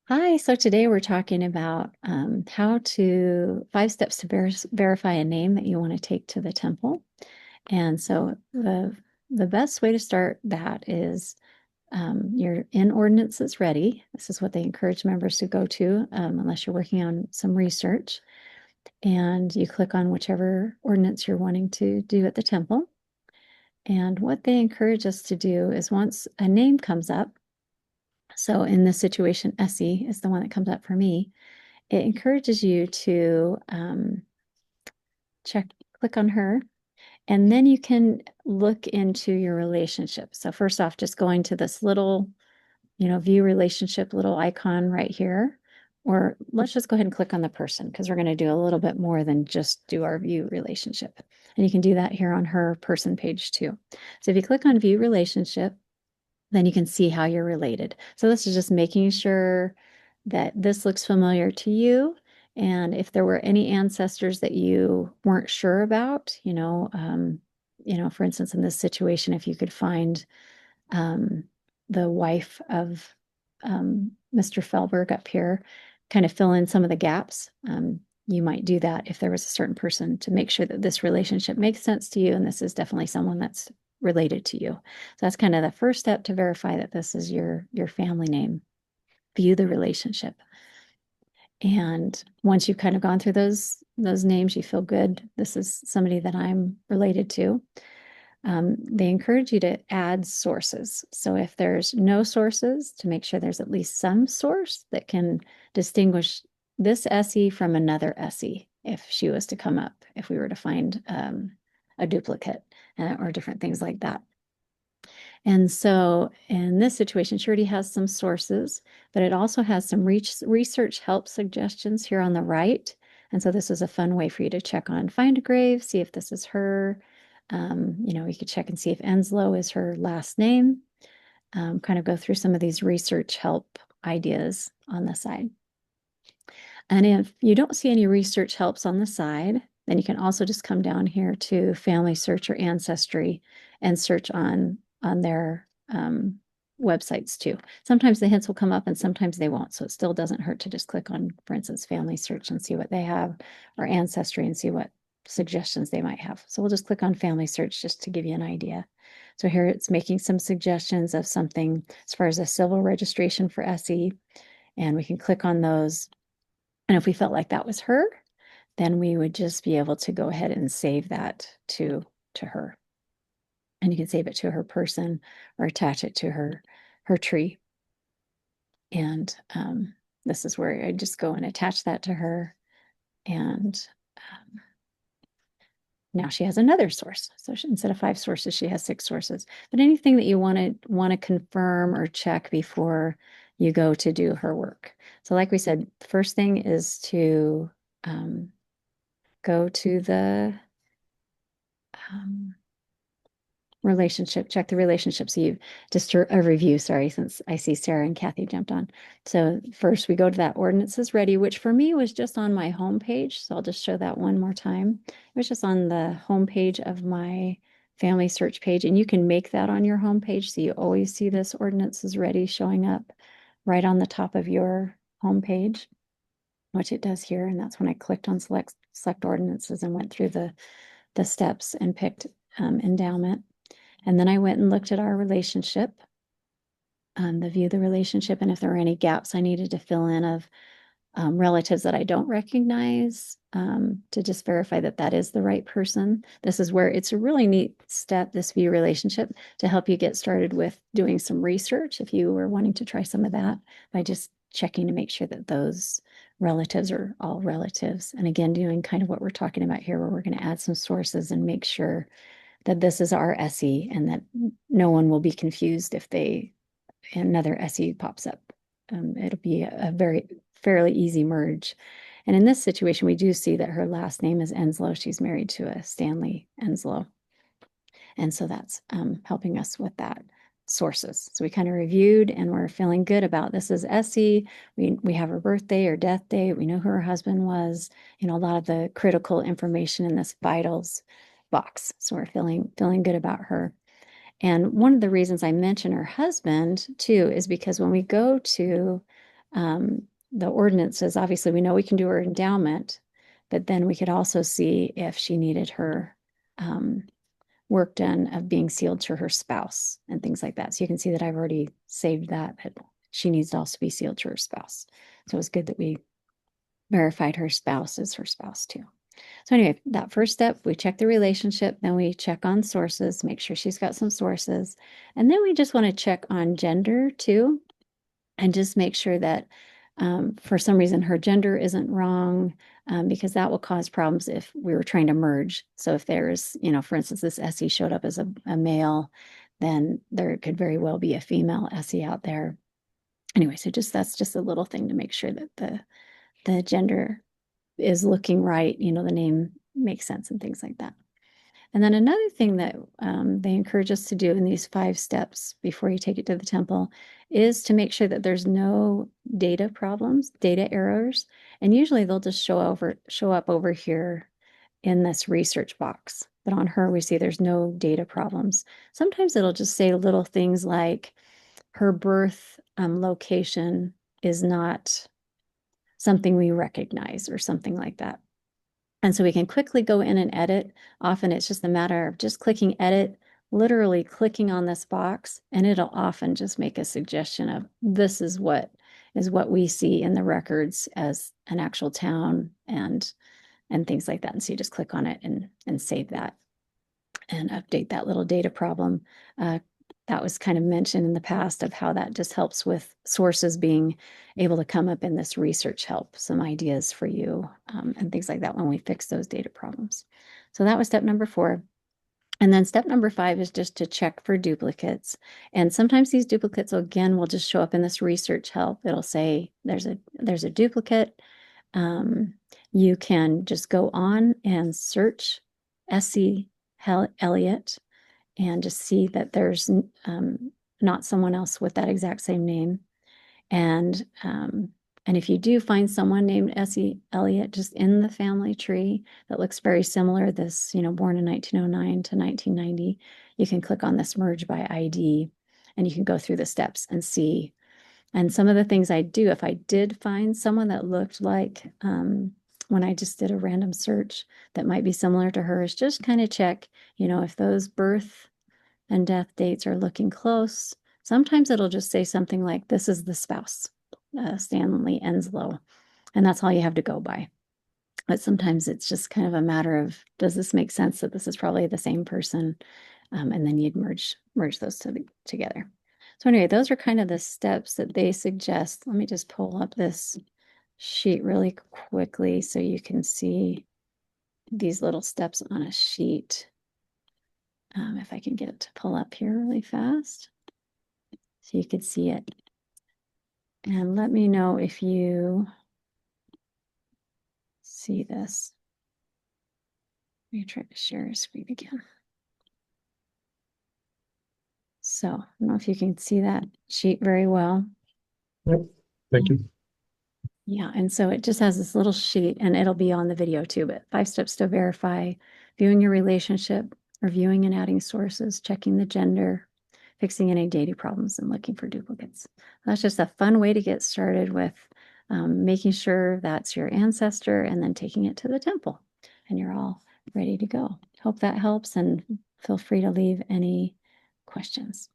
Hi, so today we're talking about how to 5 steps to verify a name that you want to take to the temple. And so the best way to start that is your in ordinances ready. This is what they encourage members to go to unless you're working on some research. And you click on whichever ordinance you're wanting to do at the temple. And what they encourage us to do is once a name comes up, so in this situation, Essie is the one that comes up for me. It encourages you to click on her, and then you can look into your relationship. So first off, just going to this little, view relationship little icon right here, or let's just go ahead and click on the person because we're going to do a little bit more than just do our view relationship. And you can do that here on her person page too. So if you click on view relationship, then you can see how you're related. So this is just making sure that this looks familiar to you. And if there were any ancestors that you weren't sure about, for instance, in this situation, if you could find um, the wife of Mr. Felberg up here, kind of fill in some of the gaps. You might do that if there was a certain person to make sure that this relationship makes sense to you, and this is definitely someone that's related to you. So that's kind of the first step to verify that this is your family name. View the relationship. And once you've kind of gone through those names, you feel good. This is somebody that I'm related to. They encourage you to add sources. So if there's no sources, to make sure there's at least some source that can distinguish this Essie from another Essie if she was to come up, if we were to find a duplicate or different things like that. And so in this situation, she already has some sources, but it also has some research help suggestions here on the right. And so this is a fun way for you to check on Find a Grave, see if this is her. You could check and see if Enslow is her last name. Kind of go through some of these research help ideas on the side. And if you don't see any research helps on the side, then you can also just come down here to Family Search or Ancestry and search on their websites too. Sometimes the hints will come up and sometimes they won't. So it still doesn't hurt to just click on, for instance, Family Search and see what they have, or Ancestry and see what suggestions they might have. So we'll just click on Family Search just to give you an idea. So here it's making some suggestions of something as far as a civil registration for Essie, and we can click on those. And if we felt like that was her, then we would just be able to go ahead and save that to her. And you can save it to her person or attach it to her tree. And this is where I just go and attach that to her. And now she has another source. So instead of 5 sources, she has 6 sources. But anything that you want to confirm or check before you go to do her work. So like we said, the first thing is to go to the um, relationship, check the relationship. So you just a review, sorry, since I see Sarah and Kathy jumped on. So first we go to that ordinances ready, which for me was just on my home page. So I'll just show that one more time. It was just on the home page of my family search page, and you can make that on your home page. So you always see this ordinances ready showing up right on the top of your home page, which it does here. And that's when I clicked on select ordinances and went through the steps and picked endowment. And then I went and looked at our relationship, the view the relationship, and if there were any gaps I needed to fill in of relatives that I don't recognize, to just verify that that is the right person. This is where it's a really neat step, this view relationship, to help you get started with doing some research if you were wanting to try some of that by just checking to make sure that those relatives are all relatives. And again, doing kind of what we're talking about here, where we're going to add some sources and make sure that this is our Essie and that no one will be confused if another Essie pops up. It'll be a very fairly easy merge. And in this situation, we do see that her last name is Enslow. She's married to a Stanley Enslow. And so that's helping us with that sources. So we kind of reviewed and we're feeling good about this is Essie. We have her birthday or death date. We know who her husband was, a lot of the critical information in this vitals box. So we're feeling good about her. And one of the reasons I mention her husband too is because when we go to the ordinance says, obviously, we know we can do her endowment, but then we could also see if she needed her work done of being sealed to her spouse and things like that. So you can see that I've already saved that, but she needs to also be sealed to her spouse. So it's good that we verified her spouse is her spouse too. So anyway, that first step, we check the relationship, then we check on sources, make sure she's got some sources. And then we just want to check on gender too, and just make sure that for some reason her gender isn't wrong, because that will cause problems if we were trying to merge. So if there's, for instance, this SE showed up as a male, then there could very well be a female SE out there. Anyway, so that's just a little thing to make sure that the gender is looking right, the name makes sense and things like that. And then another thing that they encourage us to do in these 5 steps before you take it to the temple is to make sure that there's no data problems, data errors. And usually they'll just show up over here in this research box. But on her, we see there's no data problems. Sometimes it'll just say little things like her birth location is not something we recognize or something like that. And so we can quickly go in and edit. Often it's just a matter of just clicking edit, literally clicking on this box, and it'll often just make a suggestion of this is what we see in the records as an actual town and things like that. And so you just click on it and save that and update that little data problem. That was kind of mentioned in the past of how that just helps with sources being able to come up in this research help, some ideas for you and things like that when we fix those data problems. So that was step number 4. And then step number 5 is just to check for duplicates. And sometimes these duplicates, again, will just show up in this research help. It'll say there's a duplicate. You can just go on and search S.C. Elliott and just see that there's not someone else with that exact same name. And if you do find someone named S.E. Elliott just in the family tree that looks very similar, this, born in 1909 to 1990, you can click on this merge by ID and you can go through the steps and see. And some of the things I do, if I did find someone that looked like when I just did a random search that might be similar to her, is just kind of check, if those birth and death dates are looking close. Sometimes it'll just say something like, this is the spouse, Stanley Enslow, and that's all you have to go by. But sometimes it's just kind of a matter of, does this make sense that this is probably the same person? And then you'd merge those together. So anyway, those are kind of the steps that they suggest. Let me just pull up this sheet really quickly so you can see these little steps on a sheet. If I can get it to pull up here really fast so you could see it. And let me know if you see this. Let me try to share a screen again. So I don't know if you can see that sheet very well. Yep. Thank you. Yeah, and so it just has this little sheet, and it'll be on the video too, but 5 steps to verify, viewing your relationship, reviewing and adding sources, checking the gender, fixing any data problems, and looking for duplicates. That's just a fun way to get started with making sure that's your ancestor and then taking it to the temple, and you're all ready to go. Hope that helps, and feel free to leave any questions.